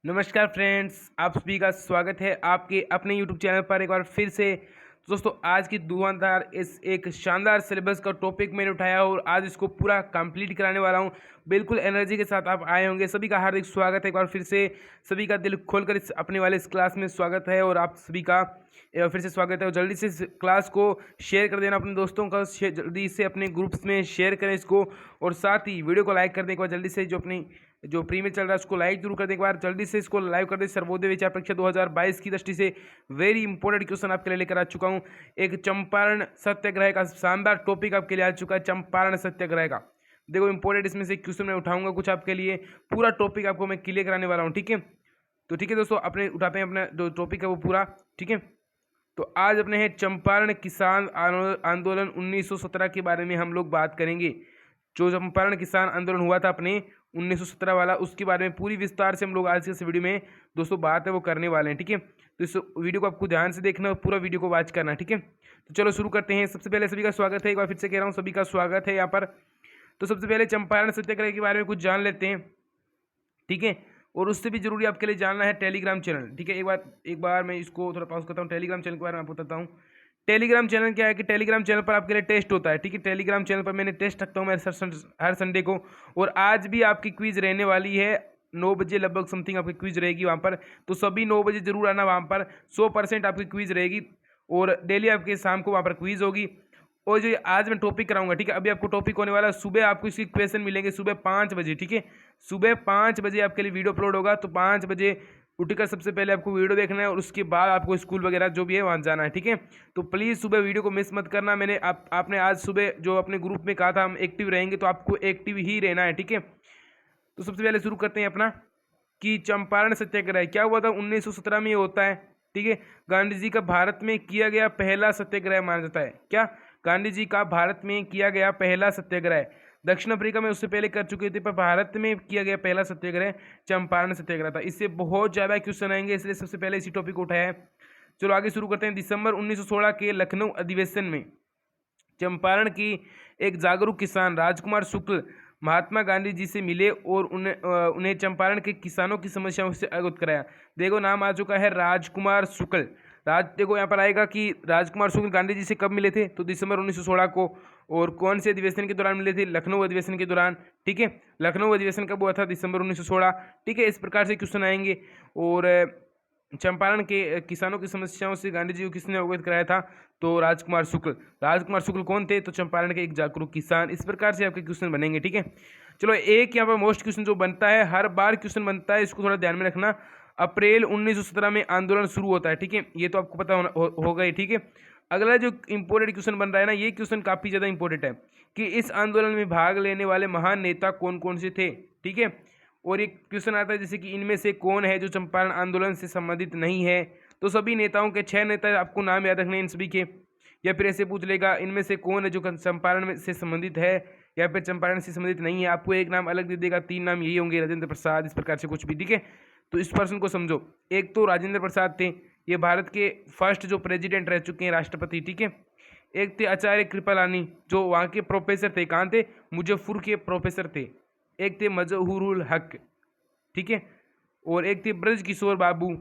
नमस्कार फ्रेंड्स, आप सभी का स्वागत है आपके अपने यूट्यूब चैनल पर एक बार फिर से। दोस्तों, आज की धुआंधार इस एक शानदार सिलेबस का टॉपिक मैंने उठाया और आज इसको पूरा कंप्लीट कराने वाला हूं। बिल्कुल एनर्जी के साथ आप आए होंगे। सभी का हार्दिक स्वागत है एक बार फिर से। सभी का दिल खोलकर इस अपने वाले इस क्लास में स्वागत है और आप सभी का फिर से स्वागत है। और जल्दी से इस क्लास को शेयर कर देना अपने दोस्तों का, जल्दी से अपने ग्रुप्स में शेयर करें इसको। और साथ ही वीडियो को लाइक कर दें एक बार जल्दी से। जो प्रीमियर चल रहा है उसको लाइक जरूर कर दें एक बार जल्दी से। इसको लाइव कर दें। सर्वोदय विचार परीक्षा 2022 की दृष्टि से वेरी इंपॉर्टेंट क्वेश्चन आपके लिए लेकर आ चुका हूं। एक चंपारण सत्याग्रह का शानदार टॉपिक आपके लिए आ चुका है। चंपारण सत्याग्रह का देखो इंपॉर्टेंट इसमें से क्वेश्चन मैं उठाऊंगा कुछ आपके लिए। पूरा टॉपिक आपको मैं क्लियर कराने वाला हूँ, ठीक है। तो ठीक है दोस्तों, अपने उठाते हैं अपना जो टॉपिक है वो पूरा, ठीक है। तो आज अपने हैं चंपारण किसान आंदोलन 1917 के बारे में हम लोग बात करेंगे। जो चंपारण किसान आंदोलन हुआ था अपने 1917 वाला, उसके बारे में पूरी विस्तार से हम लोग आज के इस वीडियो में दोस्तों बात है वो करने वाले हैं, ठीक है। तो इस वीडियो को आपको ध्यान से देखना और पूरा वीडियो को वॉच करना, ठीक है। तो चलो शुरू करते हैं। सबसे पहले सभी का स्वागत है, एक बार फिर से कह रहा हूँ सभी का स्वागत है यहाँ पर। तो सबसे पहले चंपारण सत्याग्रह के बारे में कुछ जान लेते हैं, ठीक है। और उससे भी जरूरी आपके लिए जानना है टेलीग्राम चैनल, ठीक है। एक बार मैं इसको थोड़ा पॉज करता हूँ। टेलीग्राम चैनल के बारे में आपको बताता हूँ। टेलीग्राम चैनल क्या है कि टेलीग्राम चैनल पर आपके लिए टेस्ट होता है, ठीक है। टेलीग्राम चैनल पर मैंने टेस्ट रखता हूँ मैं हर संडे को। और आज भी आपकी क्विज रहने वाली है 9 बजे लगभग समथिंग आपकी क्विज रहेगी वहाँ पर। तो सभी 9 बजे जरूर आना वहाँ पर। 100% आपकी क्विज रहेगी और डेली आपके शाम को वहाँ पर क्विज होगी। और जो आज मैं टॉपिक कराऊंगा, ठीक है। अभी आपको टॉपिक होने वाला है सुबह, आपको इसकी क्वेश्चन मिलेंगे सुबह 5 बजे, ठीक है। सुबह 5 बजे आपके लिए वीडियो अपलोड होगा। तो 5 बजे उठकर सबसे पहले आपको वीडियो देखना है और उसके बाद आपको स्कूल वगैरह जो भी है वहाँ जाना है, ठीक है। तो प्लीज़ सुबह वीडियो को मिस मत करना। आपने आज सुबह जो अपने ग्रुप में कहा था हम एक्टिव रहेंगे, तो आपको एक्टिव ही रहना है, ठीक है। तो सबसे पहले शुरू करते हैं अपना कि चंपारण सत्याग्रह क्या हुआ था 1917 में ये होता है, ठीक है। गांधी जी का भारत में किया गया पहला सत्याग्रह माना जाता है। क्या? गांधी जी का भारत में किया गया पहला सत्याग्रह। दक्षिण अफ्रीका में उससे पहले कर चुके थे, पर भारत में किया गया पहला सत्याग्रह चंपारण सत्याग्रह था। इससे बहुत ज़्यादा क्वेश्चन आएंगे, इसलिए सबसे पहले इसी टॉपिक को उठाया है। चलो आगे शुरू करते हैं। दिसंबर 1916 के लखनऊ अधिवेशन में चंपारण की एक जागरूक किसान राजकुमार शुक्ल महात्मा गांधी जी से मिले और उन्हें चंपारण के किसानों की समस्याओं से अवगत कराया। देखो नाम आ चुका है राजकुमार शुक्ल। देखो यहाँ पर आएगा कि राजकुमार शुक्ल गांधी जी से कब मिले थे, तो दिसंबर 1916 को। और कौन से अधिवेशन के दौरान मिले थे? लखनऊ अधिवेशन के दौरान, ठीक है। लखनऊ अधिवेशन कब हुआ था? दिसंबर 1916, ठीक है। इस प्रकार से क्वेश्चन आएंगे। और चंपारण के किसानों की समस्याओं से गांधी जी को किसने अवगत कराया था? तो राजकुमार शुक्ल। राजकुमार शुक्ल कौन थे? तो चंपारण के एक जागरूक किसान। इस प्रकार से आपके क्वेश्चन बनेंगे, ठीक है। चलो एक यहाँ पर मोस्ट क्वेश्चन जो बनता है, हर बार क्वेश्चन बनता है, इसको थोड़ा ध्यान में रखना। अप्रैल 1917 में आंदोलन शुरू होता है, ठीक है। ये तो आपको पता होगा ही, ठीक है। अगला जो इंपॉर्टेंट क्वेश्चन बन रहा है ना, ये क्वेश्चन काफी ज्यादा इंपॉर्टेंट है कि इस आंदोलन में भाग लेने वाले महान नेता कौन कौन से थे, ठीक है। और एक क्वेश्चन आता है जैसे कि इनमें से कौन है जो चंपारण आंदोलन से संबंधित नहीं है। तो सभी नेताओं के 6 नेता आपको नाम याद रखने इन सभी के। या फिर ऐसे पूछ लेगा इनमें से कौन है जो चंपारण में से संबंधित है या फिर चंपारण से संबंधित नहीं है। आपको एक नाम अलग दे देगा, 3 नाम यही होंगे, राजेंद्र प्रसाद, इस प्रकार से कुछ भी, ठीक है। तो इस पर्सन को समझो। एक तो राजेंद्र प्रसाद थे, ये भारत के फर्स्ट जो प्रेसिडेंट रह चुके हैं, राष्ट्रपति, ठीक है। एक थे आचार्य कृपलानी, जो वहाँ के प्रोफेसर थे। कहाँ थे? मुजफ्फर के प्रोफेसर थे। एक थे मजहूरुल हक, ठीक है। और एक थे ब्रज किशोर बाबू।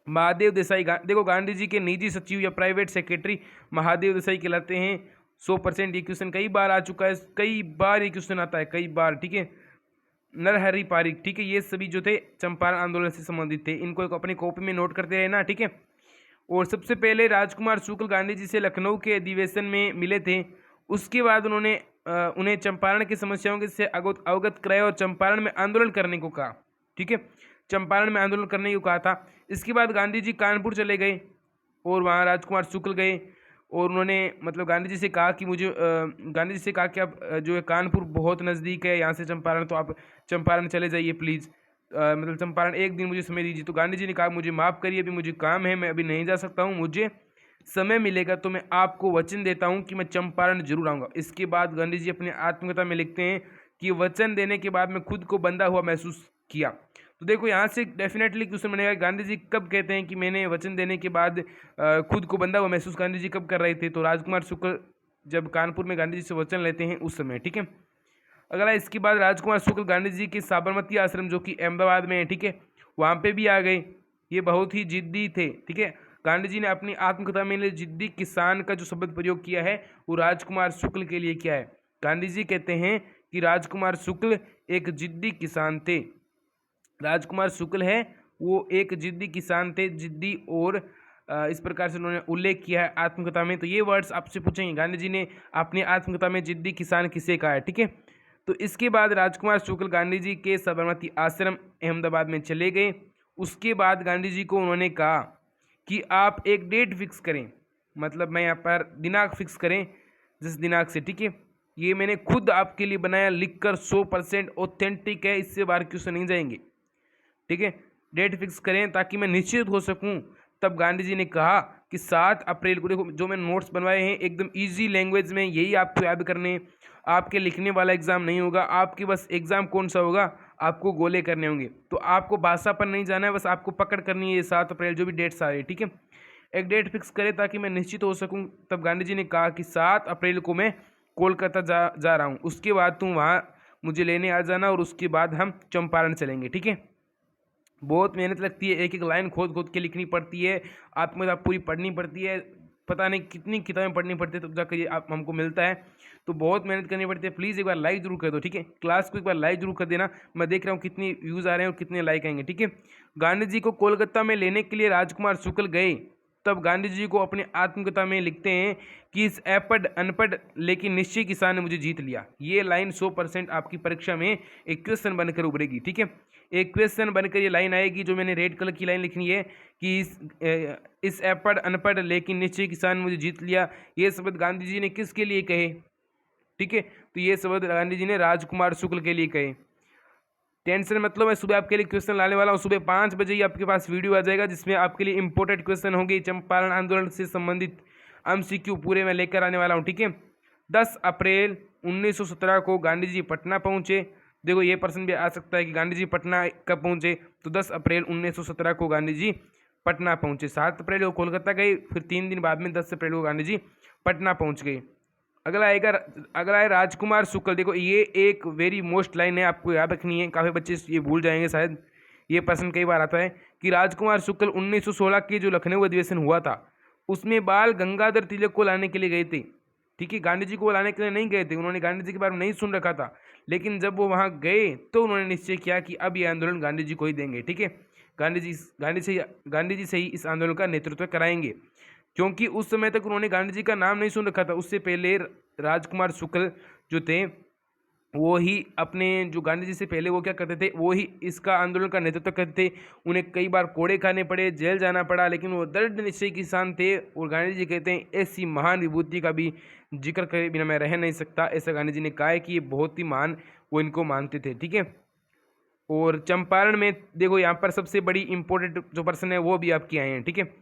महादेव देसाई देखो गांधी जी के निजी सचिव या प्राइवेट सेक्रेटरी महादेव देसाई कहलाते हैं। 100% ये क्वेश्चन कई बार आ चुका है, कई बार ये क्वेश्चन आता है, कई बार, ठीक है। नरहरि पारिक, ठीक है। ये सभी जो थे चंपारण आंदोलन से संबंधित थे। इनको एक अपनी कॉपी में नोट करते रहना, ठीक है। और सबसे पहले राजकुमार शुक्ल गांधी जी से लखनऊ के अधिवेशन में मिले थे। उसके बाद उन्होंने उन्हें चंपारण की समस्याओं के से अवगत कराया और चंपारण में आंदोलन करने को कहा, ठीक है। चंपारण में आंदोलन करने को कहा था। इसके बाद गांधी जी कानपुर चले गए और वहाँ राजकुमार शुक्ल गए और उन्होंने मतलब गांधी जी से कहा कि गांधी जी से कहा कि आप जो है कानपुर बहुत नज़दीक है यहाँ से चंपारण, तो आप चंपारण चले जाइए प्लीज़। मतलब चंपारण एक दिन मुझे समय दीजिए। तो गांधी जी ने कहा मुझे माफ़ करिए, अभी मुझे काम है, मैं अभी नहीं जा सकता हूँ, मुझे समय मिलेगा तो मैं आपको वचन देता हूँ कि मैं चंपारण जरूर आऊँगा। इसके बाद गांधी जी अपनी आत्मकथा में लिखते हैं कि वचन देने के बाद मैं खुद को बंधा हुआ महसूस किया। तो देखो यहाँ से डेफिनेटली क्वेश्चन बनेगा गांधी जी कब कहते हैं कि मैंने वचन देने के बाद खुद को बंधा हुआ महसूस गांधी जी कब कर रहे थे? तो राजकुमार शुक्ल जब कानपुर में गांधी जी से वचन लेते हैं उस समय, ठीक है। अगला इसके बाद राजकुमार शुक्ल गांधी जी के साबरमती आश्रम जो कि अहमदाबाद में है, ठीक है, वहाँ पे भी आ गए। ये बहुत ही जिद्दी थे, ठीक है। गांधी जी ने अपनी आत्मकथा में जिद्दी किसान का जो शब्द प्रयोग किया है वो राजकुमार शुक्ल के लिए किया है। गांधी जी कहते हैं कि राजकुमार शुक्ल एक जिद्दी किसान थे। राजकुमार शुक्ल है वो एक जिद्दी किसान थे, जिद्दी, और इस प्रकार से उन्होंने उल्लेख किया है आत्मकथा में। तो ये वर्ड्स आपसे पूछेंगे, गांधी जी ने अपनी आत्मकथा में जिद्दी किसान किसे कहा है, ठीक है। तो इसके बाद राजकुमार शुक्ल गांधी जी के साबरमती आश्रम अहमदाबाद में चले गए। उसके बाद गांधी जी को उन्होंने कहा कि आप एक डेट फिक्स करें, मतलब मैं यहाँ पर दिनांक फिक्स करें जिस दिनांक से, ठीक है। ये मैंने खुद आपके लिए बनाया, लिखकर 100% ऑथेंटिक है, इससे बाहर क्वेश्चन नहीं जाएंगे, ठीक है। डेट फिक्स करें ताकि मैं निश्चित हो सकूं। तब गांधी जी ने कहा कि 7 अप्रैल को, देखो जो मैंने नोट्स बनवाए हैं एकदम इजी लैंग्वेज में, यही आपको याद करने हैं। आपके लिखने वाला एग्जाम नहीं होगा, आपके बस एग्जाम कौन सा होगा, आपको गोले करने होंगे। तो आपको भाषा पर नहीं जाना है, बस आपको पकड़ करनी है ये 7 अप्रैल जो भी डेट्स आ रही है, ठीक है। एक डेट फिक्स करें ताकि मैं निश्चित हो सकूं। तब गांधी जी ने कहा कि 7 अप्रैल को मैं कोलकाता जा रहा हूँ, उसके बाद तुम वहाँ मुझे लेने आ जाना और उसके बाद हम चंपारण चलेंगे, ठीक है। बहुत मेहनत लगती है, एक एक लाइन खोद खोद के लिखनी पड़ती है, आत्मकथा पूरी पढ़नी पड़ती है, पता नहीं कितनी किताबें पढ़नी पड़ती है तब जाकर ये आप हमको मिलता है। तो बहुत मेहनत करनी पड़ती है। प्लीज़ एक बार लाइक जरूर कर दो, ठीक है। क्लास को एक बार लाइक जरूर कर देना, मैं देख रहा हूँ कितनी व्यूज़ आ रहे हैं और कितने लाइक आएंगे, ठीक है। गांधी जी को कोलकाता में लेने के लिए राजकुमार शुक्ल गए। तब गांधी जी को अपने आत्मकथा में लिखते हैं कि इस अनपढ़ लेकिन निश्चय किसान ने मुझे जीत लिया। ये लाइन 100% आपकी परीक्षा में एक क्वेश्चन बनकर उभरेगी, ठीक है। एक क्वेश्चन बनकर ये लाइन आएगी जो मैंने रेड कलर की लाइन लिखनी है कि इस अनपढ़ लेकिन निश्चय किसान मुझे जीत लिया। ये शब्द गांधी जी ने किसके लिए कहे, ठीक है। तो ये शब्द गांधी जी ने राजकुमार शुक्ल के लिए कहे। टेंशन मतलब मैं सुबह आपके लिए क्वेश्चन लाने वाला हूँ। सुबह 5 बजे ही आपके पास वीडियो आ जाएगा जिसमें आपके लिए इंपॉर्टेंट क्वेश्चन होंगे, चंपारण आंदोलन से संबंधित MCQ पूरे मैं लेकर आने वाला हूँ, ठीक है। 10 अप्रैल 1917 को गांधी जी पटना पहुँचे। देखो ये प्रश्न भी आ सकता है कि गांधी जी पटना कब पहुँचे, तो 10 अप्रैल 1917 को गांधी जी पटना पहुँचे। 7 अप्रैल को कोलकाता गए, फिर 3 दिन बाद में 10 अप्रैल को गांधी जी पटना पहुँच गए। अगला है राजकुमार शुक्ल। देखो ये एक वेरी मोस्ट लाइन है, आपको याद रखनी है, काफ़ी बच्चे ये भूल जाएंगे शायद, ये प्रश्न कई बार आता है कि राजकुमार शुक्ल 1916 के जो लखनऊ अधिवेशन हुआ था उसमें बाल गंगाधर तिलक को लाने के लिए गए थे, ठीक है। गांधी जी को लाने के लिए नहीं गए थे, उन्होंने गांधी जी के बारे में नहीं सुन रखा था, लेकिन जब वो वहाँ गए तो उन्होंने निश्चय किया कि अब ये आंदोलन गांधी जी को ही देंगे, ठीक है। गांधी जी से ही इस आंदोलन का नेतृत्व कराएंगे, क्योंकि उस समय तक उन्होंने गांधी जी का नाम नहीं सुन रखा था। उससे पहले राजकुमार शुक्ल जो थे वो ही अपने, जो गांधी जी से पहले वो क्या करते थे, वो ही इसका आंदोलन का नेतृत्व करते थे। उन्हें कई बार कोड़े खाने पड़े, जेल जाना पड़ा, लेकिन वो दृढ़ निश्चय किसान थे। और गांधी जी कहते हैं ऐसी महान विभूति का भी जिक्र करे बिना मैं रह नहीं सकता, ऐसा गांधी जी ने कहा है कि ये बहुत ही महान वो इनको मानते थे, ठीक है। और चंपारण में देखो यहाँ पर सबसे बड़ी इंपॉर्टेंट जो प्रश्न है वो भी आपकी आए हैं, ठीक है।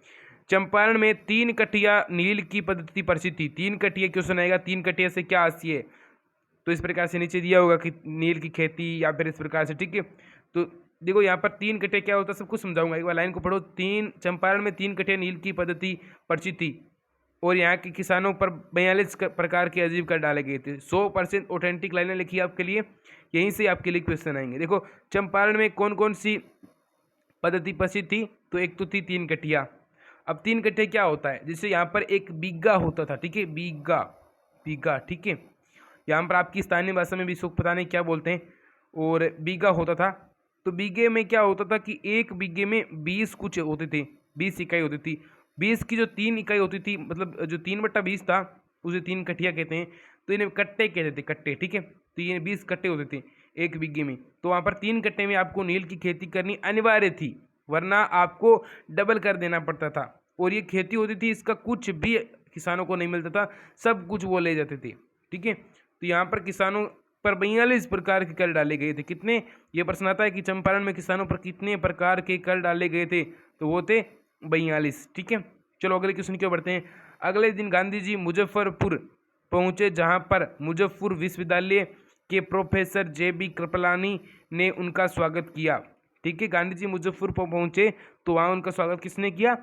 चंपारण में 3 कटिया नील की पद्धति प्रसिद्ध थी। 3 कटिया क्वेश्चन आएगा, 3 कटिया से क्या आती है, तो इस प्रकार से नीचे दिया होगा कि नील की खेती या फिर इस प्रकार से, ठीक है। तो देखो यहाँ पर 3 कटिया क्या होता है सब कुछ समझाऊंगा, एक बार लाइन को पढ़ो। चंपारण में 3 कटिया नील की पद्धति प्रसिद्ध थी और यहाँ के किसानों पर 42 प्रकार के अजीब कर डाले गए थे। 100% ऑथेंटिक लाइनें लिखी है आपके लिए, यहीं से आपके लिए क्वेश्चन आएंगे। देखो चंपारण में कौन कौन सी पद्धति प्रसिद्ध थी, तो एक तो थी 3 कटिया। अब 3 कट्टे क्या होता है, जैसे यहाँ पर एक बीघा होता था, ठीक है, बीघा, ठीक है। यहाँ पर आपकी स्थानीय भाषा में भी इसको पता नहीं क्या बोलते हैं, और बीघा होता था। तो बीघे में क्या होता था कि एक बीघे में 20 कुछ होते थे, 20 इकाई होती थी। 20 की जो 3 इकाई होती थी, मतलब जो 3/20 था उसे 3 कट्टिया कहते हैं। तो इन्हें कट्टे कहते थे, कट्टे, ठीक है। तो ये 20 कट्टे होते थे एक बीघे में। तो वहाँ पर 3 कट्टे में आपको नील की खेती करनी अनिवार्य थी, वरना आपको डबल कर देना पड़ता था। और ये खेती होती थी, इसका कुछ भी किसानों को नहीं मिलता था, सब कुछ वो ले जाते थे, ठीक है। तो यहाँ पर किसानों पर 42 प्रकार के कर डाले गए थे। कितने, ये प्रश्न आता है कि चंपारण में किसानों पर कितने प्रकार के कर डाले गए थे, तो वो थे 42, ठीक है। चलो अगले क्वेश्चन की ओर बढ़ते हैं। अगले दिन गांधी जी मुजफ्फरपुर पहुँचे, जहाँ पर मुजफ्फरपुर विश्वविद्यालय के प्रोफेसर JB कृपलानी ने उनका स्वागत किया, ठीक है। गांधी जी मुजफ्फरपुर पहुँचे तो वहाँ उनका स्वागत किसने किया,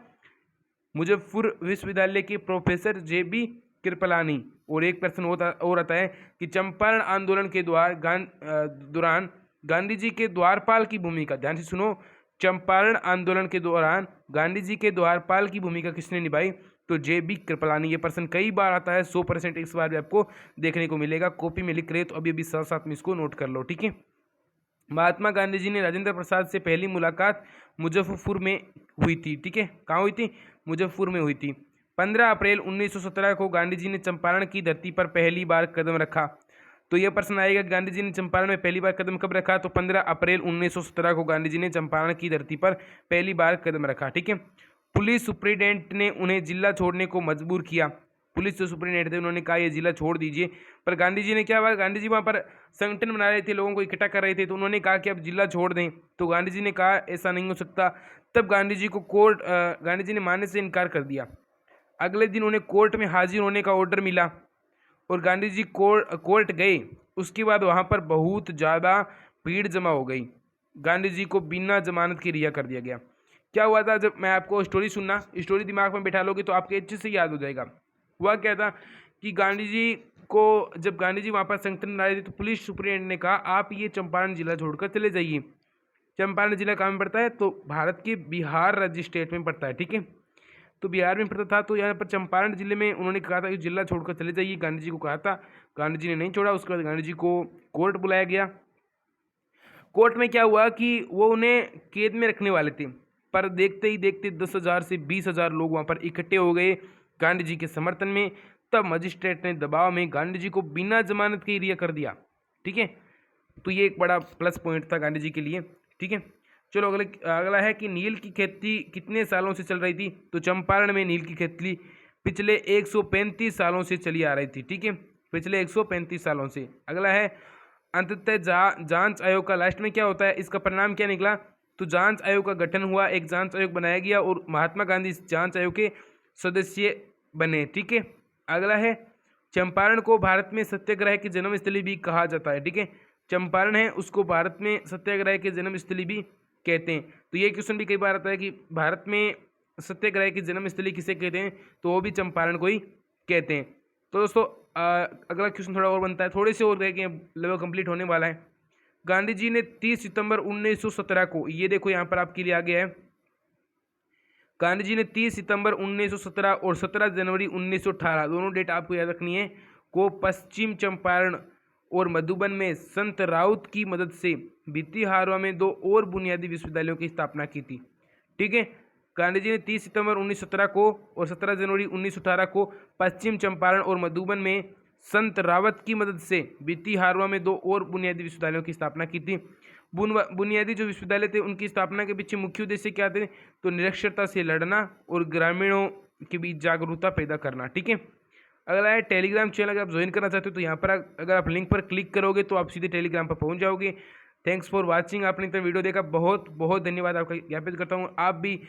मुजफ्फरपुर विश्वविद्यालय के प्रोफेसर JB कृपलानी। और एक प्रश्न और आता है कि चंपारण आंदोलन के दौरान गांधी जी के द्वारपाल की भूमिका, ध्यान से सुनो, चंपारण आंदोलन के दौरान गांधी जी के द्वारपाल की भूमिका किसने निभाई? तो JB कृपलानी। ये प्रश्न कई बार आता है, 100% इस बार भी आपको देखने को मिलेगा। कॉपी में लिख रहे तो अभी साथ साथ में इसको नोट कर लो, ठीक है। महात्मा गांधी जी ने राजेंद्र प्रसाद से पहली मुलाकात मुजफ्फरपुर में हुई थी, ठीक है। कहाँ हुई थी? मुजफ्फरपुर में हुई थी। 15 अप्रैल 1917 को गांधी जी ने चंपारण की धरती पर पहली बार कदम रखा। तो यह प्रश्न आएगा, गांधी जी ने चंपारण में पहली बार कदम कब रखा? तो 15 अप्रैल 1917 को गांधी जी ने चंपारण की धरती पर पहली बार कदम रखा, ठीक है। पुलिस सुप्रिंटेंडेंट ने उन्हें जिला छोड़ने को मजबूर किया। पुलिस जो सुप्रिंटेंडेंट थे उन्होंने कहा ये जिला छोड़ दीजिए, पर गांधी जी ने क्या हुआ, गांधी जी वहाँ पर संगठन बना रहे थे, लोगों को इकट्ठा कर रहे थे, तो उन्होंने कहा कि अब जिला छोड़ दें। तो गांधी जी ने कहा ऐसा नहीं हो सकता। तब गांधी जी को गांधी जी ने मानने से इनकार कर दिया। अगले दिन उन्हें कोर्ट में हाजिर होने का ऑर्डर मिला और गांधी जी कोर्ट गए। उसके बाद वहाँ पर बहुत ज़्यादा भीड़ जमा हो गई। गांधी जी को बिना जमानत के रिहा कर दिया गया। क्या हुआ था? जब मैं आपको स्टोरी सुनना, स्टोरी दिमाग में बैठा लोगे तो आपके अच्छे से याद हो जाएगा। हुआ क्या था कि गांधी जी को, जब गांधी जी वहाँ पर संगठन बना रहे थे, तो पुलिस सुप्रिंटेंडेंट ने कहा आप ये चंपारण जिला छोड़कर चले जाइए। चंपारण जिला कहाँ में पड़ता है? तो भारत के बिहार राज्य स्टेट में पड़ता है, ठीक है। तो बिहार में पड़ता था, तो यहाँ पर चंपारण जिले में उन्होंने कहा था कि जिला छोड़कर चले जाइए, गांधी जी को कहा था। गांधी जी ने नहीं छोड़ा। उसके बाद गांधी जी को कोर्ट बुलाया गया। कोर्ट में क्या हुआ कि वो उन्हें कैद में रखने वाले थे, पर देखते ही देखते 10,000 से 20,000 लोग वहाँ पर इकट्ठे हो गए गांधी जी के समर्थन में। तब मजिस्ट्रेट ने दबाव में गांधी जी को बिना जमानत के रिहा कर दिया, ठीक है। तो ये एक बड़ा प्लस पॉइंट था गांधी जी के लिए, ठीक है। चलो अगला है कि नील की खेती कितने सालों से चल रही थी? तो चंपारण में नील की खेती पिछले 135 सालों से चली आ रही थी, ठीक है, पिछले 135 सालों से। अगला है अंततः जांच आयोग का लास्ट में क्या होता है, इसका परिणाम क्या निकला? तो जांच आयोग का गठन हुआ, एक जांच आयोग बनाया गया और महात्मा गांधी इस जांच आयोग के सदस्य बने, ठीक है। अगला है चंपारण को भारत में सत्याग्रह की जन्मस्थली भी कहा जाता है, ठीक है। चंपारण है उसको भारत में सत्याग्रह की जन्मस्थली भी कहते हैं। तो ये क्वेश्चन भी कई बार आता है कि भारत में सत्याग्रह की जन्मस्थली किसे कहते हैं? तो वो भी चंपारण को ही कहते हैं। तो दोस्तों अगला क्वेश्चन थोड़ा और बनता है, थोड़े से और रह गए, लेवल कंप्लीट होने वाला है। गांधी जी ने 30 सितंबर 1917 को, ये देखो यहाँ पर आपके लिए आ गया है, गांधी जी ने 30 सितंबर 1917 और 17 जनवरी 1918 दोनों डेट आपको याद रखनी है, को पश्चिम चंपारण और मधुबन में संत राउत की मदद से भित्तिहारवा में 2 और बुनियादी विश्वविद्यालयों की स्थापना की थी, ठीक है। गांधी जी ने 30 सितंबर 1917 को और 17 जनवरी 1918 को पश्चिम चंपारण और मधुबन में संत रावत की मदद से भित्तिहारवा में 2 और बुनियादी विश्वविद्यालयों की स्थापना की थी। बुनियादी जो विश्वविद्यालय थे उनकी स्थापना के पीछे मुख्य उद्देश्य क्या थे? तो निरक्षरता से लड़ना और ग्रामीणों के बीच जागरूकता पैदा करना, ठीक है। अगला है टेलीग्राम चैनल, अगर आप ज्वाइन करना चाहते हो तो यहाँ पर अगर आप लिंक पर क्लिक करोगे तो आप सीधे टेलीग्राम पर पहुँच जाओगे। Thanks for watching. आपने इतना वीडियो देखा, बहुत बहुत धन्यवाद आपका ज्ञापित करता हूँ। आप भी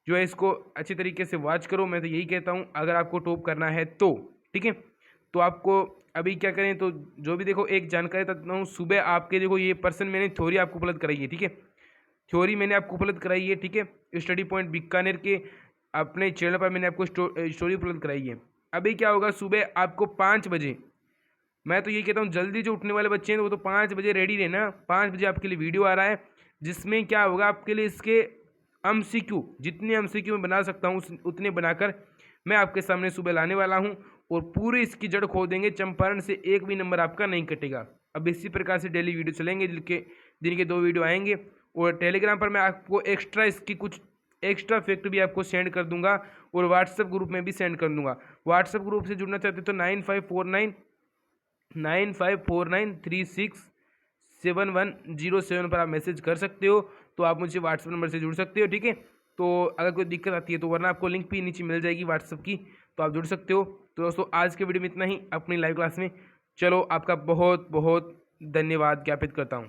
जो है इसको अच्छी तरीके से वॉच करो, मैं तो यही कहता हूँ, अगर आपको टॉप करना है तो, ठीक है। तो आपको अभी क्या करें, तो जो भी देखो एक जानकारी देता हूँ, सुबह आपके देखो ये पर्सन मैंने थ्योरी आपको उपलब्ध कराई है, ठीक है, थ्योरी मैंने आपको उपलब्ध कराई है, ठीक है। स्टडी पॉइंट बीकानेर के अपने चैनल पर मैंने आपको स्टोरी उपलब्ध कराई है। अभी क्या होगा, सुबह आपको 5 बजे, मैं तो ये कहता हूँ जल्दी जो उठने वाले बच्चे हैं वो तो 5 बजे रेडी रहना। 5 बजे आपके लिए वीडियो आ रहा है, जिसमें क्या होगा आपके लिए इसके MCQ, जितने MCQ मैं बना सकता हूँ उतने बनाकर मैं आपके सामने सुबह लाने वाला हूँ और पूरी इसकी जड़ खो देंगे। चंपारण से एक भी नंबर आपका नहीं कटेगा। अब इसी प्रकार से डेली वीडियो चलेंगे, दिन के 2 वीडियो आएंगे और टेलीग्राम पर मैं आपको एक्स्ट्रा इसकी कुछ एक्स्ट्रा फैक्ट भी आपको सेंड कर दूंगा और व्हाट्सएप ग्रुप में भी सेंड कर दूंगा। व्हाट्सएप ग्रुप से जुड़ना चाहते तो 9549367107 पर आप मैसेज कर सकते हो, तो आप मुझे व्हाट्सएप नंबर से जुड़ सकते हो, ठीक है। तो अगर कोई दिक्कत आती है तो वरना आपको लिंक भी नीचे मिल जाएगी व्हाट्सएप की, तो आप जुड़ सकते हो। तो दोस्तों आज के वीडियो में इतना ही अपनी लाइव क्लास में। चलो आपका बहुत बहुत धन्यवाद ज्ञापित करता हूँ।